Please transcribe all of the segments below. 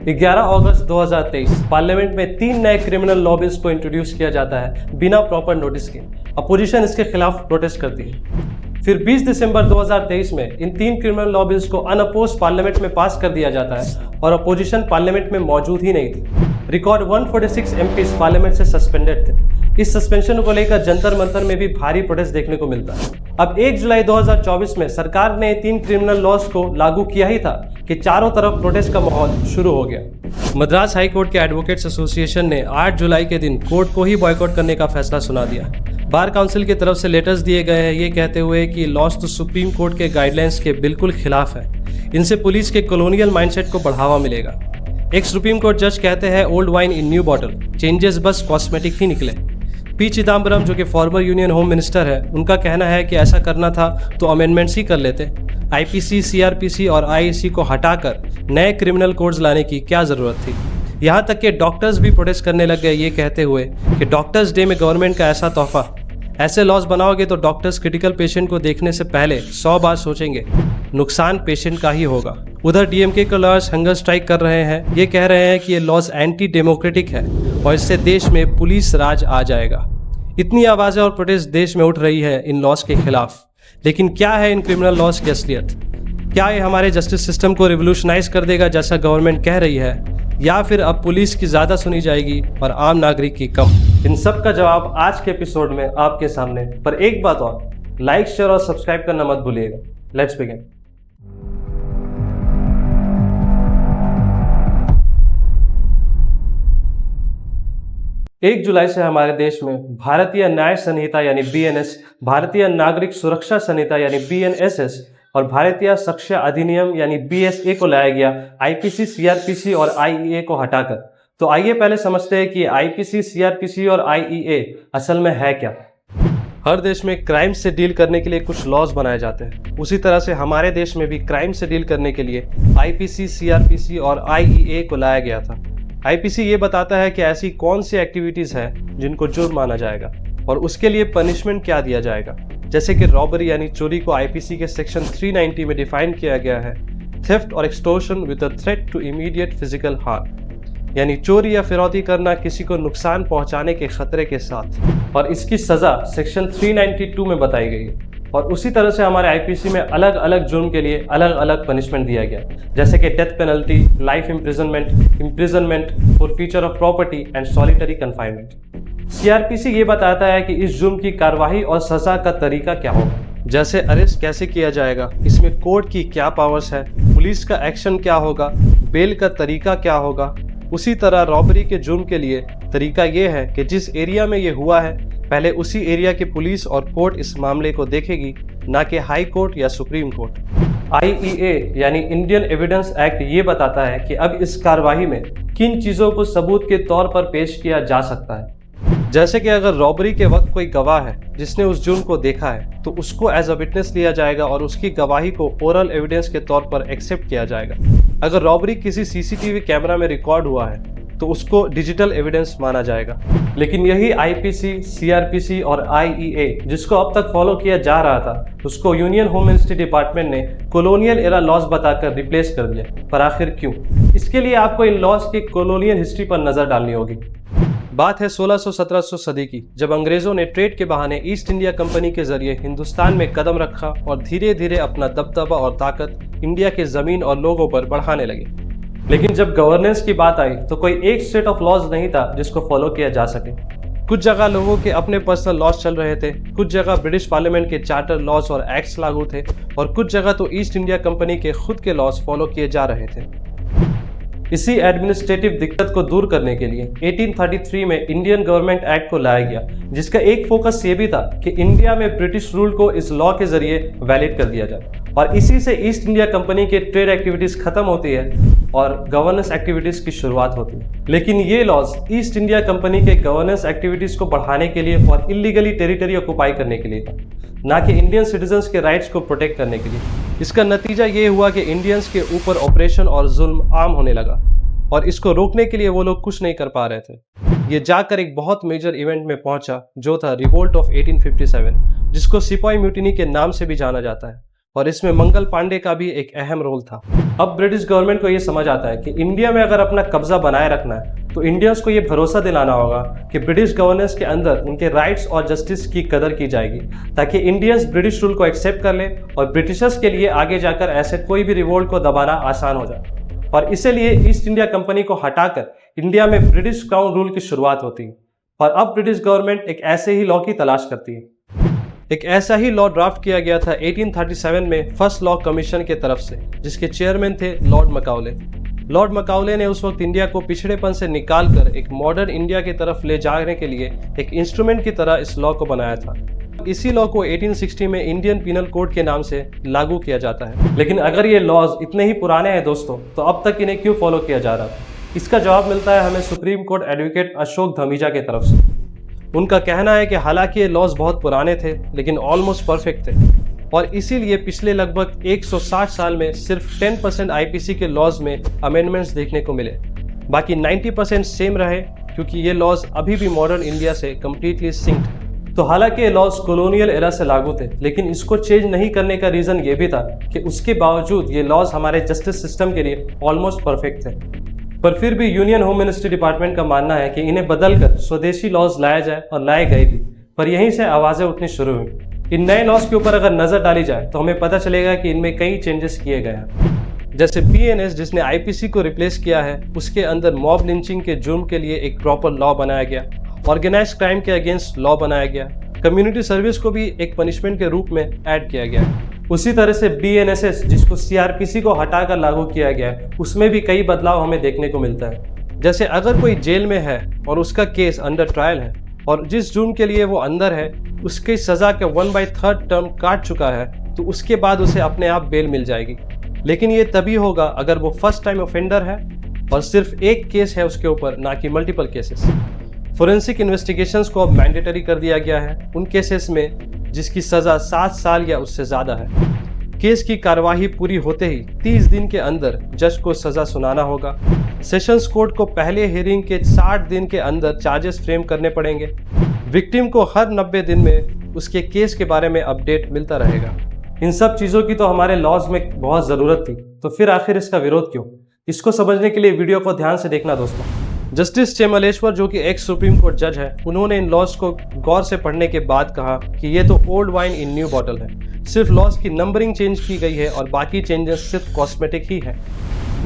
11 अगस्त 2023 parliament में 3 नए criminal law bills को इंट्रोड्यूस किया जाता है बिना प्रॉपर नोटिस के। अपोजिशन इसके खिलाफ प्रोटेस्ट करती है। फिर 20 दिसंबर 2023 में इन 3 क्रिमिनल लॉ बिल्स को अनअपोज्ड पार्लियामेंट में पास कर दिया जाता है और अपोजिशन पार्लियामेंट में मौजूद ही नहीं थी। रिकॉर्ड 146 एमपीज पार्लियामेंट से सस्पेंडेड थे। इस सस्पेंशन को लेकर जंतर मंतर में भी भारी प्रोटेस्ट देखने को मिलता है। अब 1 जुलाई 2024 में सरकार ने 3 क्रिमिनल लॉज को लागू किया ही था कि चारों तरफ प्रोटेस्ट का माहौल शुरू हो गया। मद्रास हाई कोर्ट के एडवोकेट्स एसोसिएशन ने 8 जुलाई के दिन कोर्ट को ही बॉयकॉट करने का फैसला सुना दिया। बार काउंसिल की तरफ से लेटर्स दिए गए हैं ये कहते हुए कि लॉज तो सुप्रीम कोर्ट के गाइडलाइंस के बिल्कुल खिलाफ है। इनसे पुलिस के कॉलोनियल माइंडसेट को बढ़ावा मिलेगा। एक सुप्रीम कोर्ट जज कहते हैं old wine in new bottle, changes बस कॉस्मेटिक ही निकले। पी चिदम्बरम जो कि फॉर्मर यूनियन होम मिनिस्टर है, उनका कहना है कि ऐसा करना था तो अमेंडमेंट्स ही कर लेते। आईपीसी, सीआरपीसी और आईएसी को हटाकर नए क्रिमिनल कोड्स लाने की क्या ज़रूरत थी। यहाँ तक कि डॉक्टर्स भी प्रोटेस्ट करने लग गए ये कहते हुए कि डॉक्टर्स डे में गवर्नमेंट का ऐसा तोहफा। ऐसे लॉज बनाओगे तो डॉक्टर्स क्रिटिकल पेशेंट को देखने से पहले 100 बार सोचेंगे, नुकसान पेशेंट का ही होगा। उधर डीएमके के लॉयर्स हंगर स्ट्राइक कर रहे हैं। ये कह रहे हैं कि ये लॉज एंटी डेमोक्रेटिक है और इससे देश में पुलिस राज आ जाएगा। इतनी आवाज़ें और प्रोटेस्ट देश में उठ रही है इन लॉज के खिलाफ, लेकिन क्या है इन क्रिमिनल लॉज की असलियत? क्या ये हमारे जस्टिस सिस्टम को रिवोल्यूशनाइज कर देगा जैसा गवर्नमेंट कह रही है, या फिर अब पुलिस की ज़्यादा सुनी जाएगी और आम नागरिक की कम? इन सब का जवाब आज के एपिसोड में आपके सामने। पर एक बात और, लाइक, शेयर और सब्सक्राइब करना मत भूलिएगा। Let's begin. एक जुलाई से हमारे देश में भारतीय न्याय संहिता यानी बीएनएस, भारतीय नागरिक सुरक्षा संहिता यानी बीएनएसएस और भारतीय साक्ष्य अधिनियम यानी बीएसए को लाया गया आईपीसी, सीआरपीसी और आईईए को हटाकर। तो आइए पहले समझते हैं कि आईपीसी, सीआरपीसी और आईईए असल में है क्या। हर देश में क्राइम से डील करने के लिए कुछ लॉज बनाए जाते हैं। उसी तरह से हमारे देश में भी क्राइम से डील करने के लिए आईपीसी, सीआरपीसी और आईईए को लाया गया था। आईपीसी ये बताता है कि ऐसी कौन सी एक्टिविटीज़ हैं जिनको जुर्म माना जाएगा और उसके लिए पनिशमेंट क्या दिया जाएगा। जैसे कि रॉबरी यानी चोरी को आईपीसी के सेक्शन 390 में डिफाइन किया गया है। थेफ्ट और extortion with a threat to immediate physical harm, यानी चोरी या फिरौती करना किसी को नुकसान पहुंचाने के खतरे के साथ, और इसकी सज़ा सेक्शन 392 में बताई गई है। और उसी तरह से हमारे आईपीसी में अलग अलग जुर्म के लिए अलग अलग पनिशमेंट दिया गया, जैसे कि death penalty, life imprisonment, forfeiture of property and solitary confinement. CrPC ये बताता है कि इस जुर्म की कार्रवाई और सजा का तरीका क्या होगा, जैसे अरेस्ट कैसे किया जाएगा, इसमें कोर्ट की क्या पावर्स है, पुलिस का एक्शन क्या होगा, बेल का तरीका क्या होगा। उसी तरह रॉबरी के जुर्म के लिए तरीका ये है कि जिस एरिया में ये हुआ है पहले उसी एरिया की पुलिस और कोर्ट इस मामले को देखेगी, ना कि हाई कोर्ट या सुप्रीम कोर्ट। आईईए यानी इंडियन एविडेंस एक्ट ये बताता है कि अब इस कार्रवाई में किन चीज़ों को सबूत के तौर पर पेश किया जा सकता है। जैसे कि अगर रॉबरी के वक्त कोई गवाह है जिसने उस जुर्म को देखा है तो उसको एज अ विटनेस लिया जाएगा और उसकी गवाही को ओरल एविडेंस के तौर पर एक्सेप्ट किया जाएगा। अगर रॉबरी किसी सीसीटीवी कैमरा में रिकॉर्ड हुआ है तो उसको डिजिटल एविडेंस माना जाएगा। लेकिन यही आईपीसी, सीआरपीसी और आईईए जिसको अब तक फॉलो किया जा रहा था, उसको यूनियन होम मिनिस्ट्री डिपार्टमेंट ने कॉलोनियल एरा लॉज बताकर रिप्लेस कर दिया। पर आखिर क्यों? इसके लिए आपको इन लॉज की कॉलोनियल हिस्ट्री पर नजर डालनी होगी। बात है 1600-1700 सदी की, जब अंग्रेजों ने ट्रेड के बहाने ईस्ट इंडिया कंपनी के जरिए हिंदुस्तान में कदम रखा और धीरे धीरे अपना दबदबा और ताकत इंडिया के जमीन और लोगों पर बढ़ाने लगे। लेकिन जब गवर्नेंस की बात आई तो कोई एक सेट ऑफ लॉज नहीं था जिसको फॉलो किया जा सके। कुछ जगह लोगों के अपने पर्सनल लॉज चल रहे थे, कुछ जगह ब्रिटिश पार्लियामेंट के चार्टर लॉज और एक्ट्स लागू थे, और कुछ जगह तो ईस्ट इंडिया कंपनी के खुद के लॉज फॉलो किए जा रहे थे। इसी एडमिनिस्ट्रेटिव दिक्कत को दूर करने के लिए 1833 में इंडियन गवर्नमेंट एक्ट को लाया गया, जिसका एक फोकस ये भी था कि इंडिया में ब्रिटिश रूल को इस लॉ के जरिए वैलिड कर दिया जाए, और इसी से ईस्ट इंडिया कंपनी के ट्रेड एक्टिविटीज खत्म होती है और गवर्नेंस एक्टिविटीज की शुरुआत होती है। लेकिन ये लॉज ईस्ट इंडिया कंपनी के गवर्नेंस एक्टिविटीज को बढ़ाने के लिए और इलीगली टेरिटरी ऑक्युपाई करने के लिए था, ना कि इंडियन सिटीजन्स के राइट्स को प्रोटेक्ट करने के लिए। इसका नतीजा ये हुआ कि इंडियंस के ऊपर ऑपरेशन और जुल्म आम होने लगा, और इसको रोकने के लिए वो लोग कुछ नहीं कर पा रहे थे। ये जाकर एक बहुत मेजर इवेंट में पहुंचा जो था रिवोल्ट ऑफ 1857, जिसको सिपाही म्यूटिनी के नाम से भी जाना जाता है। और इसमें मंगल पांडे का भी एक अहम रोल था। अब ब्रिटिश गवर्नमेंट को ये समझ आता है कि इंडिया में अगर अपना कब्जा बनाए रखना है तो इंडियंस को ये भरोसा दिलाना होगा कि ब्रिटिश गवर्नेंस के अंदर उनके राइट्स और जस्टिस की कदर की जाएगी, ताकि इंडियंस ब्रिटिश रूल को एक्सेप्ट कर ले और ब्रिटिशर्स के लिए आगे जाकर ऐसे कोई भी रिवोल्ट को दबाना आसान हो जाए। और इसीलिए ईस्ट इंडिया कंपनी को हटाकर इंडिया में ब्रिटिश क्राउन रूल की शुरुआत होती है। और अब ब्रिटिश गवर्नमेंट एक ऐसे ही लॉ की तलाश करती है। एक ऐसा ही लॉ ड्राफ्ट किया गया था 1837 में फर्स्ट लॉ कमीशन के तरफ से, जिसके चेयरमैन थे लॉर्ड मकाउले। लॉर्ड मकाउले ने उस वक्त इंडिया को पिछड़ेपन से निकालकर एक मॉडर्न इंडिया की तरफ ले जाने के लिए एक इंस्ट्रूमेंट की तरह इस लॉ को बनाया था। इसी लॉ को 1860 में इंडियन पीनल कोड के नाम से लागू किया जाता है। लेकिन अगर ये लॉज इतने ही पुराने हैं दोस्तों, तो अब तक इन्हें क्यों फॉलो किया जा रहा था? इसका जवाब मिलता है हमें supreme court advocate Ashok Dhamija की तरफ से। उनका कहना है कि हालांकि ये लॉज बहुत पुराने थे लेकिन ऑलमोस्ट परफेक्ट थे, और इसीलिए पिछले लगभग 160 साल में सिर्फ 10% आईपीसी के लॉज में अमेंडमेंट्स देखने को मिले। बाकी 90% सेम रहे, क्योंकि ये लॉज अभी भी मॉडर्न इंडिया से कम्प्लीटली सिंक्ड है। तो हालांकि ये लॉज कॉलोनियल एरा से लागू थे, लेकिन इसको चेंज नहीं करने का रीज़न ये भी था कि उसके बावजूद ये लॉज हमारे जस्टिस सिस्टम के लिए ऑलमोस्ट परफेक्ट थे। पर फिर भी यूनियन होम मिनिस्ट्री डिपार्टमेंट का मानना है कि इन्हें बदलकर स्वदेशी लॉज लाया जाए, और लाए गए भी। पर यहीं से आवाज़ें उठनी शुरू हुई। इन नए लॉज के ऊपर अगर नज़र डाली जाए तो हमें पता चलेगा कि इनमें कई चेंजेस किए गए हैं। जैसे बीएनएस, जिसने आईपीसी को रिप्लेस किया है, उसके अंदर मॉब लिंचिंग के जुर्म के लिए एक प्रॉपर लॉ बनाया गया, ऑर्गेनाइज्ड क्राइम के अगेंस्ट लॉ बनाया गया, कम्युनिटी सर्विस को भी एक पनिशमेंट के रूप में ऐड किया गया है। उसी तरह से बीएनएसएस, जिसको सीआरपीसी को हटाकर लागू किया गया है, उसमें भी कई बदलाव हमें देखने को मिलता है। जैसे अगर कोई जेल में है और उसका केस अंडर ट्रायल है और जिस जुर्म के लिए वो अंदर है उसकी सज़ा के 1/3 टर्म काट चुका है, तो उसके बाद उसे अपने आप बेल मिल जाएगी। लेकिन ये तभी होगा अगर वो फर्स्ट टाइम ऑफेंडर है और सिर्फ एक केस है उसके ऊपर, ना कि मल्टीपल केसेस। फोरेंसिक इन्वेस्टिगेशंस को अब मैंडेटरी कर दिया गया है उन केसेस में जिसकी सज़ा 7 साल या उससे ज़्यादा है। केस की कार्यवाही पूरी होते ही 30 दिन के अंदर जज को सज़ा सुनाना होगा। सेशंस कोर्ट को पहले हियरिंग के 60 दिन के अंदर चार्जेस फ्रेम करने पड़ेंगे। विक्टिम को हर 90 दिन में उसके केस के बारे में अपडेट मिलता रहेगा। इन सब चीज़ों की तो हमारे लॉज में बहुत ज़रूरत थी, तो फिर आखिर इसका विरोध क्यों? इसको समझने के लिए वीडियो को ध्यान से देखना दोस्तों। जस्टिस चेमलेश्वर, जो कि एक्स सुप्रीम कोर्ट जज है, उन्होंने इन लॉज को गौर से पढ़ने के बाद कहा कि ये तो old wine in new bottle है। सिर्फ लॉज की नंबरिंग चेंज की गई है और बाकी चेंजेस सिर्फ कॉस्मेटिक ही है।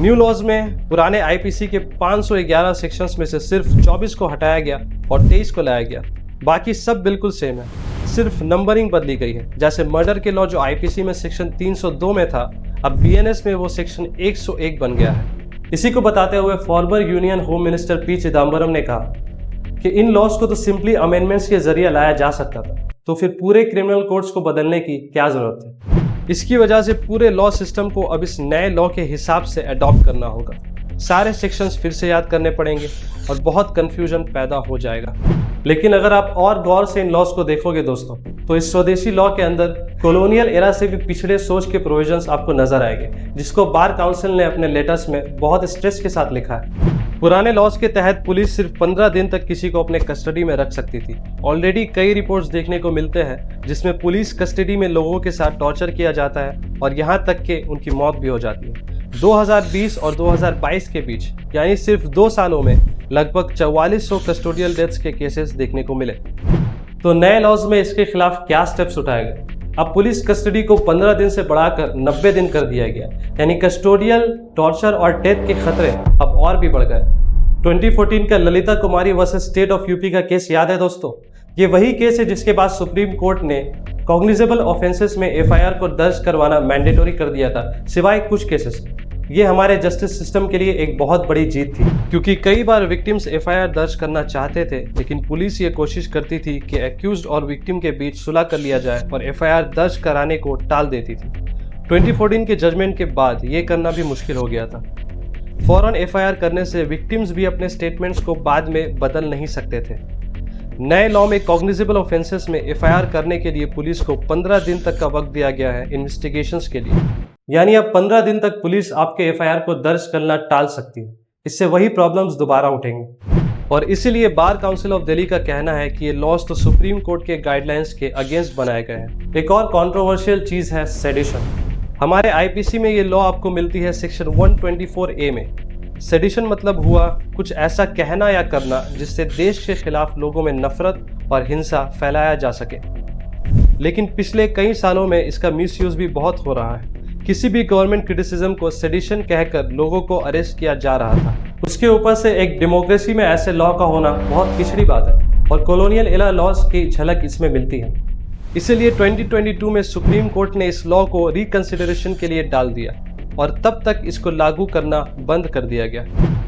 न्यू लॉज में पुराने आईपीसी के 511 सेक्शंस में से सिर्फ 24 को हटाया गया और 23 को लाया गया। बाकी सब बिल्कुल सेम है, सिर्फ नंबरिंग बदली गई है। जैसे मर्डर के लॉ जो आईपीसी में सेक्शन 302 में था, अब बीएनएस में वो सेक्शन 101 बन गया है। इसी को बताते हुए former union home minister P Chidambaram ने कहा कि इन लॉज को तो सिंपली अमेंडमेंट्स के जरिए लाया जा सकता था, तो फिर पूरे क्रिमिनल कोड्स को बदलने की क्या जरूरत है? इसकी वजह से पूरे लॉ सिस्टम को अब इस नए लॉ के हिसाब से अडॉप्ट करना होगा। सारे सेक्शंस फिर से याद करने पड़ेंगे और बहुत कंफ्यूजन पैदा हो जाएगा। लेकिन अगर आप और गौर से इन लॉज को देखोगे दोस्तों, तो इस स्वदेशी लॉ के अंदर कॉलोनियल एरा से भी पिछड़े सोच के प्रोविजंस आपको नजर आएंगे, जिसको बार काउंसिल ने अपने लेटर्स में बहुत स्ट्रेस के साथ लिखा है। पुराने लॉज के तहत पुलिस सिर्फ 15 दिन तक किसी को अपने कस्टडी में रख सकती थी। ऑलरेडी कई रिपोर्ट्स देखने को मिलते हैं जिसमें पुलिस कस्टडी में लोगों के साथ टॉर्चर किया जाता है और यहाँ तक कि उनकी मौत भी हो जाती है। 2020 और 2022 के बीच, यानी सिर्फ 2 सालों में लगभग 4400 कस्टोडियल डेथ्स के केसेस देखने को मिले। तो नए लॉज में इसके खिलाफ क्या स्टेप्स उठाए गए? अब पुलिस कस्टडी को 15 दिन से बढ़ाकर 90 दिन कर दिया गया, यानी कस्टोडियल टॉर्चर और डेथ के खतरे अब और भी बढ़ गए। 2014 का ललिता कुमारी वर्सेस स्टेट ऑफ यूपी का केस याद है दोस्तों? ये वही केस है जिसके बाद सुप्रीम कोर्ट ने कॉग्निजेबल ऑफेंसेस में एफआईआर को दर्ज करवाना मैंडेटरी कर दिया था, सिवाय कुछ केसेस। ये हमारे जस्टिस सिस्टम के लिए एक बहुत बड़ी जीत थी, क्योंकि कई बार विक्टिम्स एफआईआर दर्ज करना चाहते थे, लेकिन पुलिस ये कोशिश करती थी कि एक्यूज्ड और विक्टिम के बीच सुलह कर लिया जाए और एफआईआर दर्ज कराने को टाल देती थी। 2014 के जजमेंट के बाद ये करना भी मुश्किल हो गया था। फौरन एफआईआर करने से विक्टिम्स भी अपने स्टेटमेंट्स को बाद में बदल नहीं सकते थे। नए लॉ में कॉग्निजेबल ऑफेंसेस में एफआईआर करने के लिए पुलिस को 15 दिन तक का वक्त दिया गया है इन्वेस्टिगेशंस के लिए, यानी अब 15 दिन तक पुलिस आपके एफआईआर को दर्ज करना टाल सकती है। इससे वही प्रॉब्लम्स दोबारा उठेंगे। और इसीलिए बार काउंसिल ऑफ दिल्ली का कहना है कि ये लॉज तो सुप्रीम कोर्ट के गाइडलाइंस के अगेंस्ट बनाए गए हैं। एक और कंट्रोवर्शियल चीज है सेडिशन। हमारे आईपीसी में ये लॉ आपको मिलती है सेक्शन 124A में। सेडिशन मतलब हुआ कुछ ऐसा कहना या करना जिससे देश के खिलाफ लोगों में नफरत और हिंसा फैलाया जा सके। लेकिन पिछले कई सालों में इसका मिसयूज भी बहुत हो रहा है। किसी भी गवर्नमेंट क्रिटिसिज्म को सेडिशन कहकर लोगों को अरेस्ट किया जा रहा था। उसके ऊपर से एक डेमोक्रेसी में ऐसे लॉ का होना बहुत पिछड़ी बात है और कॉलोनियल एरा लॉज की झलक इसमें मिलती है। इसीलिए 2022 में सुप्रीम कोर्ट ने इस लॉ को रिकंसिडरेशन के लिए डाल दिया और तब तक इसको लागू करना बंद कर दिया गया।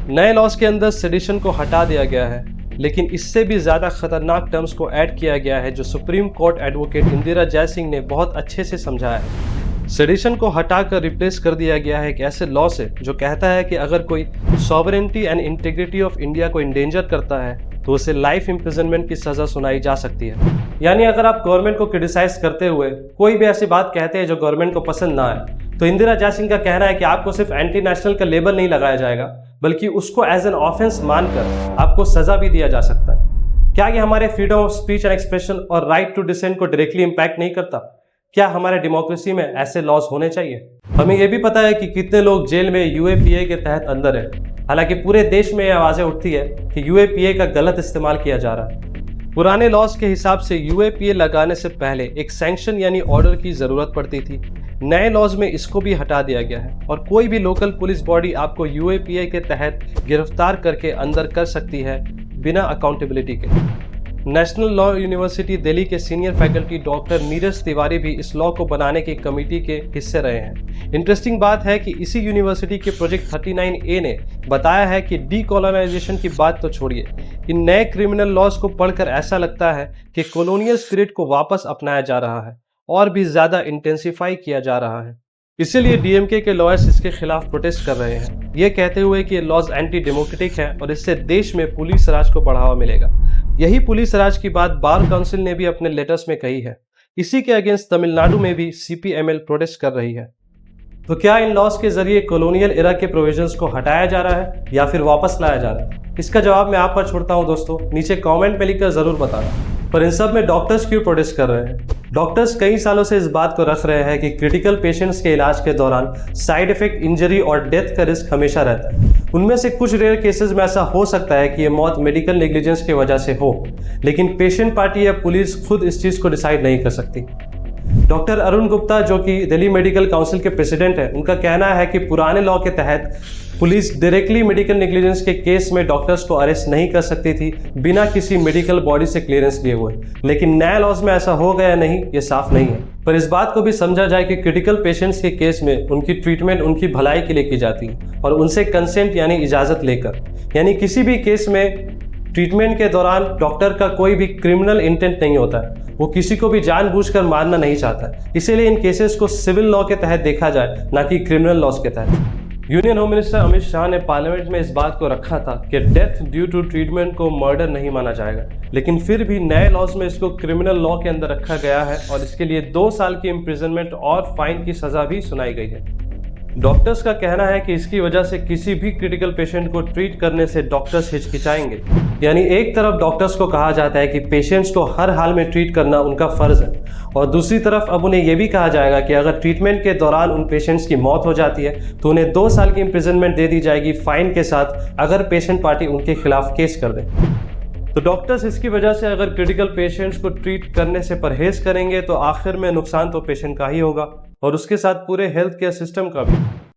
नए लॉज के अंदर सेडिशन को हटा दिया गया है, लेकिन इससे भी ज़्यादा खतरनाक टर्म्स को ऐड किया गया है जो supreme court advocate Indira Jaising ने बहुत अच्छे से समझाया है। सेडिशन को हटाकर रिप्लेस कर दिया गया है एक ऐसे लॉ से जो कहता है कि अगर कोई sovereignty and integrity of India को इंडेंजर करता है तो उसे लाइफ इम्प्रिजनमेंट की सजा सुनाई जा सकती है। यानी अगर आप गवर्नमेंट को क्रिटिसाइज करते हुए कोई भी ऐसी बात कहते हैं जो गवर्नमेंट को पसंद ना आए, तो इंदिरा जयसिंह का कहना है कि आपको सिर्फ एंटी नेशनल का लेबल नहीं लगाया जाएगा, बल्कि उसको एज एन ऑफेंस मानकर आपको सजा भी दिया जा सकता है। क्या ये हमारे freedom of speech and expression और राइट टू डिसेंट को डायरेक्टली इंपैक्ट नहीं करता? क्या हमारे डेमोक्रेसी में ऐसे लॉज होने चाहिए? हमें यह भी पता है कि कितने लोग जेल में यूएपीए के तहत अंदर है। हालांकि पूरे देश में ये आवाजें उठती है कि यूएपीए का गलत इस्तेमाल किया जा रहा है। पुराने लॉज के हिसाब से यूएपीए लगाने से पहले एक सैंक्शन यानी ऑर्डर की जरूरत पड़ती थी। नए लॉज में इसको भी हटा दिया गया है और कोई भी लोकल पुलिस बॉडी आपको यूएपीए के तहत गिरफ्तार करके अंदर कर सकती है बिना अकाउंटेबिलिटी के। नेशनल लॉ यूनिवर्सिटी दिल्ली के senior faculty doctor Neeraj Tiwari भी इस लॉ को बनाने की कमेटी के हिस्से रहे हैं। इंटरेस्टिंग बात है कि इसी यूनिवर्सिटी के प्रोजेक्ट 39A ने बताया है कि डीकोलोनाइजेशन की बात तो छोड़िए, इन नए क्रिमिनल लॉज को पढ़कर ऐसा लगता है कि कॉलोनियल स्पिरिट को वापस अपनाया जा रहा है और भी ज्यादा इंटेंसिफाई किया जा रहा है। इसीलिए डीएमके के लॉयर्स इसके खिलाफ प्रोटेस्ट कर रहे हैं, ये कहते हुए कि ये लॉज एंटी डेमोक्रेटिक है और इससे देश में पुलिस राज को बढ़ावा मिलेगा। यही पुलिस राज की बात बार काउंसिल ने भी अपने लेटर्स में कही है। इसी के अगेंस्ट तमिलनाडु में भी सीपीएमएल प्रोटेस्ट कर रही है। तो क्या इन लॉज के जरिए कॉलोनियल एरा के प्रोविजंस को हटाया जा रहा है या फिर वापस लाया जा रहा है? इसका जवाब मैं आप पर छोड़ता हूं दोस्तों, नीचे कमेंट में लिखकर जरूर बताना। पर इन सब में डॉक्टर्स क्यों प्रोटेस्ट कर रहे हैं? डॉक्टर्स कई सालों से इस बात को रख रहे हैं कि क्रिटिकल पेशेंट्स के इलाज के दौरान साइड इफेक्ट, इंजरी और डेथ का रिस्क हमेशा रहता है। उनमें से कुछ रेयर केसेस में ऐसा हो सकता है कि ये मौत मेडिकल नेग्लिजेंस की वजह से हो, लेकिन पेशेंट पार्टी या पुलिस खुद इस चीज को डिसाइड नहीं कर सकती। डॉक्टर अरुण गुप्ता जो कि दिल्ली मेडिकल काउंसिल के प्रेसिडेंट हैं, उनका कहना है कि पुराने लॉ के तहत पुलिस डायरेक्टली मेडिकल नेग्लिजेंस के केस में डॉक्टर्स को अरेस्ट नहीं कर सकती थी बिना किसी मेडिकल बॉडी से क्लियरेंस लिए हुए। लेकिन नए लॉज में ऐसा हो गया नहीं, ये साफ नहीं है। पर इस बात को भी समझा जाए कि क्रिटिकल पेशेंट्स के केस में उनकी ट्रीटमेंट उनकी भलाई के लिए की जाती है और उनसे कंसेंट यानी इजाजत लेकर। यानी किसी भी केस में ट्रीटमेंट के दौरान डॉक्टर का कोई भी क्रिमिनल इंटेंट नहीं होता है, वो किसी को भी जानबूझकर मारना नहीं चाहता। इसीलिए इन केसेस को सिविल लॉ के तहत देखा जाए, ना कि क्रिमिनल लॉज के तहत। Union home minister Amit Shah ने पार्लियामेंट में इस बात को रखा था कि डेथ ड्यू टू ट्रीटमेंट को मर्डर नहीं माना जाएगा, लेकिन फिर भी नए लॉज में इसको क्रिमिनल लॉ के अंदर रखा गया है और इसके लिए 2 साल की इम्प्रिजनमेंट और फाइन की सजा भी सुनाई गई है। डॉक्टर्स का कहना है कि इसकी वजह से किसी भी क्रिटिकल पेशेंट को ट्रीट करने से डॉक्टर्स हिचकिचाएंगे। यानी एक तरफ डॉक्टर्स को कहा जाता है कि पेशेंट्स को हर हाल में ट्रीट करना उनका फर्ज है, और दूसरी तरफ अब उन्हें यह भी कहा जाएगा कि अगर ट्रीटमेंट के दौरान उन पेशेंट्स की मौत हो जाती है तो उन्हें 2 साल की इम्प्रिजनमेंट दे दी जाएगी फाइन के साथ, अगर पेशेंट पार्टी उनके खिलाफ केस कर दे। तो डॉक्टर्स इसकी वजह से अगर क्रिटिकल पेशेंट्स को ट्रीट करने से परहेज करेंगे तो आखिर में नुकसान तो पेशेंट का ही होगा और उसके साथ पूरे हेल्थ केयर सिस्टम का भी।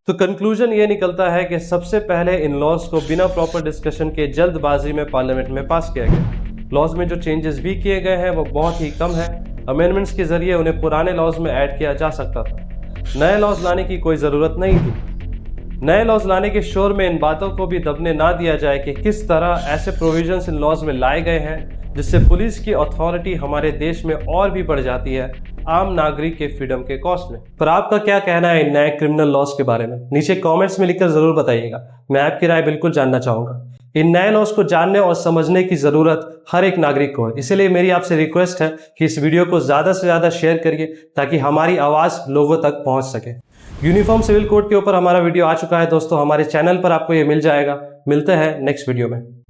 तो कंक्लूजन ये निकलता है कि सबसे पहले इन लॉज को बिना प्रॉपर डिस्कशन के जल्दबाजी में पार्लियामेंट में पास किया गया। लॉज में जो चेंजेस भी किए गए हैं वो बहुत ही कम है। अमेंडमेंट्स के जरिए उन्हें पुराने लॉज में ऐड किया जा सकता था। नए लॉज लाने की कोई ज़रूरत नहीं थी। नए लॉज लाने के शोर में इन बातों को भी दबने ना दिया जाए कि किस तरह ऐसे प्रोविजंस इन लॉज में लाए गए हैं जिससे पुलिस की अथॉरिटी हमारे देश में और भी बढ़ जाती है आम नागरिक के फ्रीडम के कॉस्ट में। पर आपका क्या कहना है इन नए क्रिमिनल लॉज के बारे में? नीचे कमेंट्स में लिखकर जरूर बताइएगा, मैं आपकी राय बिल्कुल जानना चाहूँगा। इन नए लॉज को जानने और समझने की ज़रूरत हर एक नागरिक को है, इसलिए मेरी आपसे रिक्वेस्ट है कि इस वीडियो को ज़्यादा से ज़्यादा शेयर करिए ताकि हमारी आवाज़ लोगों तक पहुँच सके। यूनिफॉर्म सिविल कोड के ऊपर हमारा वीडियो आ चुका है दोस्तों, हमारे चैनल पर आपको ये मिल जाएगा। मिलते हैं नेक्स्ट वीडियो में।